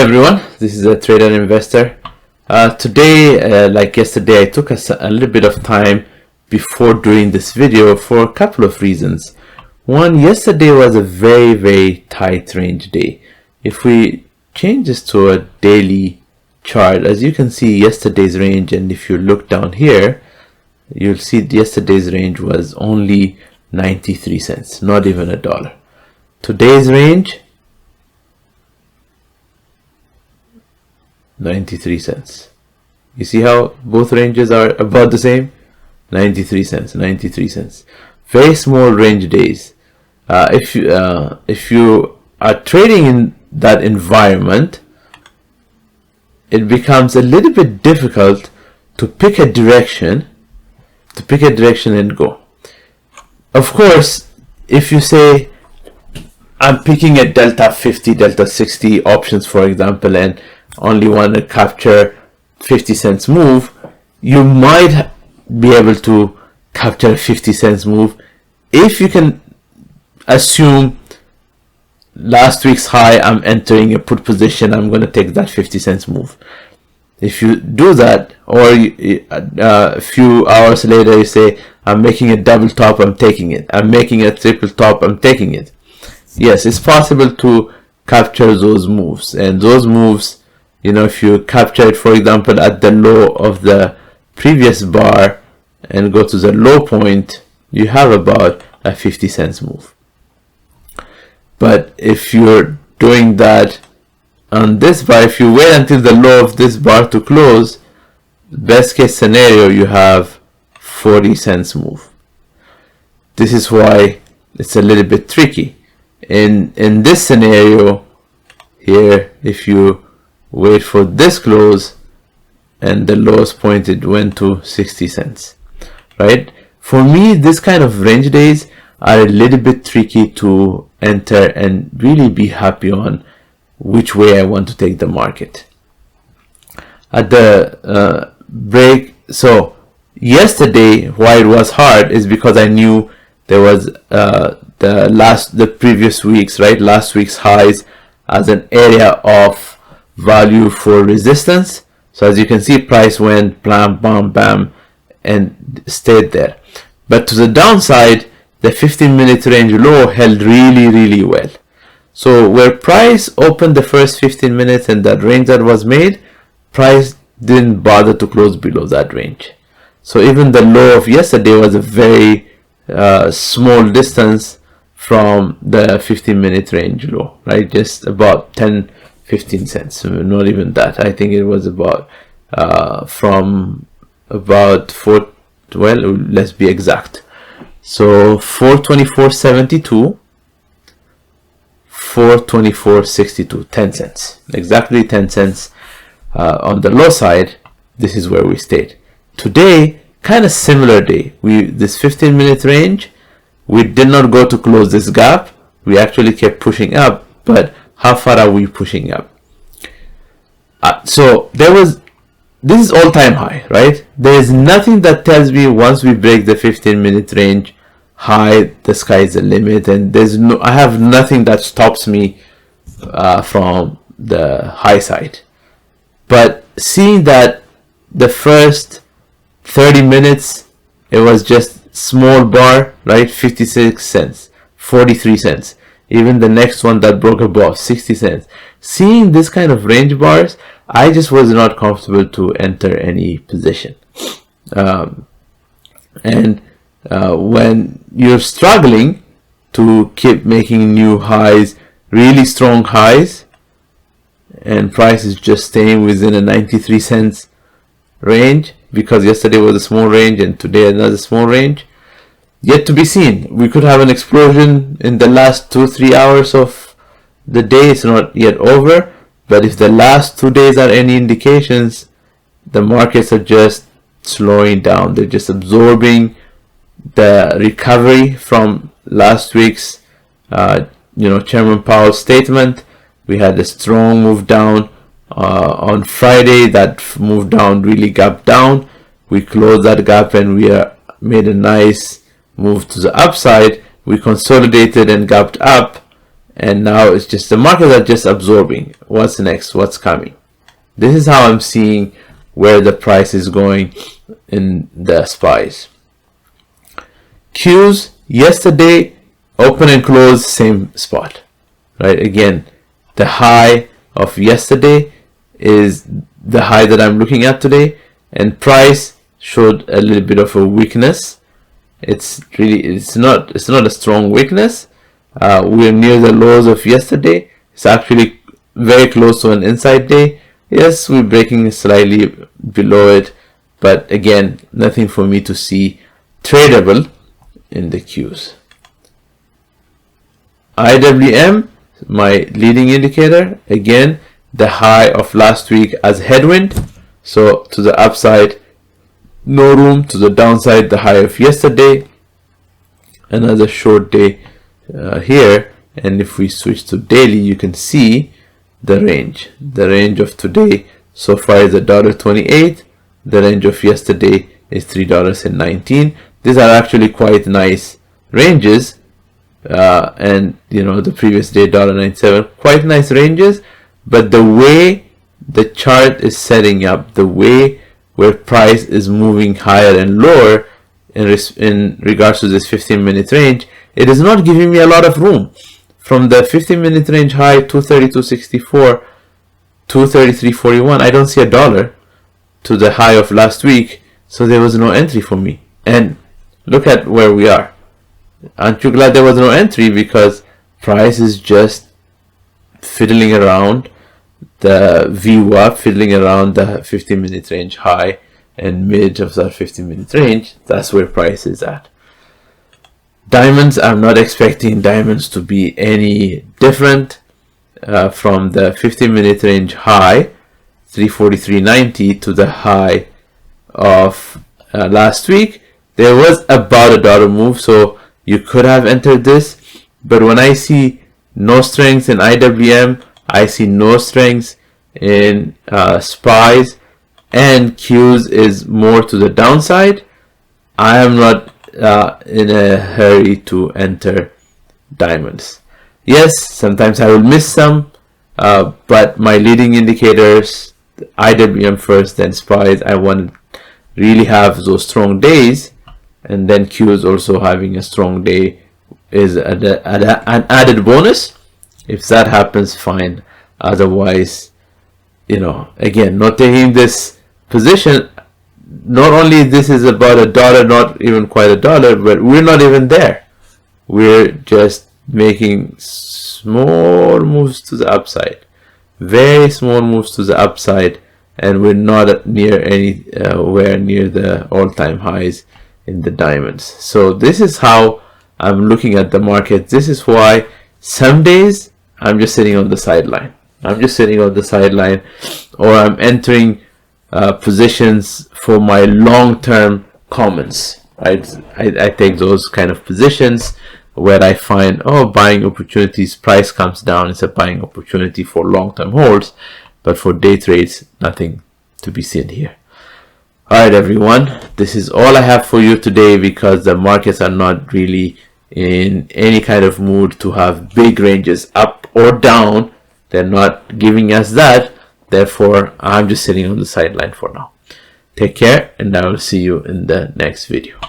everyone, this is a trader investor. Today, like yesterday, I took a little bit of time before doing this video for a couple of reasons. One, yesterday was a very tight range day. If we change this to a daily chart, as you can see yesterday's range, and if you look down here, you'll see yesterday's range was only 93 cents, not even $1. Today's range, 93 cents. You see how both ranges are about the same? 93 cents, 93 cents. Very small range days. If you are trading in that environment, it becomes a little bit difficult to pick a direction, and go. Of course, if you say, I'm picking a Delta 50, Delta 60 options, for example, and only want to capture 50 cents move, you might be able to capture a 50 cents move if you can assume last week's high, I'm entering a put position, I'm going to take that 50 cents move. If you do that, or a few hours later you say, I'm making a double top, I'm taking it. I'm making a triple top, I'm taking it. Yes, it's possible to capture those moves, and those moves, you know, if you capture it, for example, at the low of the previous bar and go to the low point, you have about a 50 cents move. But if you're doing that on this bar, if you wait until the low of this bar to close, best case scenario, you have 40 cents move. This is why it's a little bit tricky. In this scenario here, if you wait for this close and the lowest point, it went to 60 cents, right? For me, this kind of range days are a little bit tricky to enter and really be happy on which way I want to take the market. At the break, so yesterday why it was hard is because I knew there was the previous week's, right, last week's highs as an area of value for resistance. So as you can see, price went bam, bam, bam, and stayed there. But to the downside, the 15-minute range low held really well. So where price opened the first 15 minutes and that range that was made, price didn't bother to close below that range. So even the low of yesterday was a very small distance from the 15-minute range low, right? Just about 10-15 cents, not even that. I think it was about from about let's be exact. So 424.72, 424.62, 10 cents, exactly 10 cents on the low side. This is where we stayed. Today, kind of similar day. This 15-minute range, we did not go to close this gap. We actually kept pushing up, but how far are we pushing up? So this is all-time high, right? There is nothing that tells me once we break the 15-minute range high, the sky is the limit, and I have nothing that stops me from the high side. But seeing that the first 30 minutes, it was just small bar, right? 56 cents, 43 cents. Even the next one that broke above 60 cents. Seeing this kind of range bars, I just was not comfortable to enter any position. When you're struggling to keep making new highs, really strong highs, and price is just staying within a 93 cents range, because yesterday was a small range and today another small range, yet to be seen. We could have an explosion in the last 2-3 hours of the day. It's not yet over, but if the last 2 days are any indications, the markets are just slowing down. They're just absorbing the recovery from last week's Chairman Powell's statement. We had a strong move down on Friday. That move down really gapped down. We closed that gap and we made a nice move to the upside. We consolidated and gapped up, and now it's just the markets are just absorbing what's next, what's coming. This is how I'm seeing where the price is going in the SPYs. Qs, yesterday open and close same spot, right? Again, the high of yesterday is the high that I'm looking at today, and price showed a little bit of a weakness. It's not a strong weakness. We're near the lows of yesterday. It's actually very close to an inside day. Yes, we're breaking slightly below it, but again, nothing for me to see tradable in the Qs. IWM, my leading indicator, again, the high of last week as headwind. So to the upside, no room. To the downside, the high of yesterday. Another short day here. And if we switch to daily, you can see the range. The range of today so far is $1.28. The range of yesterday is $3.19. These are actually quite nice ranges. And you know, the previous day $1.97, quite nice ranges. But the way the chart is setting up, the way where price is moving higher and lower in regards to this 15-minute range, it is not giving me a lot of room. From the 15-minute range high, 232.64, 233.41, I don't see a dollar to the high of last week, so there was no entry for me. And look at where we are. Aren't you glad there was no entry? Because price is just fiddling around the VWAP, fiddling around the 15-minute range high and mid of that 15-minute range. That's where price is at. Diamonds, I'm not expecting diamonds to be any different from the 15-minute range high, 343.90, to the high of last week. There was about a dollar move, so you could have entered this. But when I see no strength in IWM, I see no strength in SPYs, and Qs is more to the downside. I am not in a hurry to enter diamonds. Yes, sometimes I will miss some, but my leading indicators, IWM first, then SPYs, I want to really have those strong days, and then Qs also having a strong day is an added bonus. If that happens, fine. Otherwise, you know, again, not taking this position. Not only this is about a dollar, not even quite a dollar, but we're not even there. We're just making small moves to the upside, very small moves to the upside, and we're not near anywhere near the all-time highs in the diamonds. So this is how I'm looking at the market. This is why some days I'm just sitting on the sideline. I'm just sitting on the sideline, or I'm entering positions for my long-term comments. Right? I take those kind of positions where I find, oh, buying opportunities, price comes down, it's a buying opportunity for long-term holds, but for day trades, nothing to be seen here. Alright everyone, this is all I have for you today, because the markets are not really in any kind of mood to have big ranges up or down. They're not giving us that. Therefore, I'm just sitting on the sideline for now. Take care, and I will see you in the next video.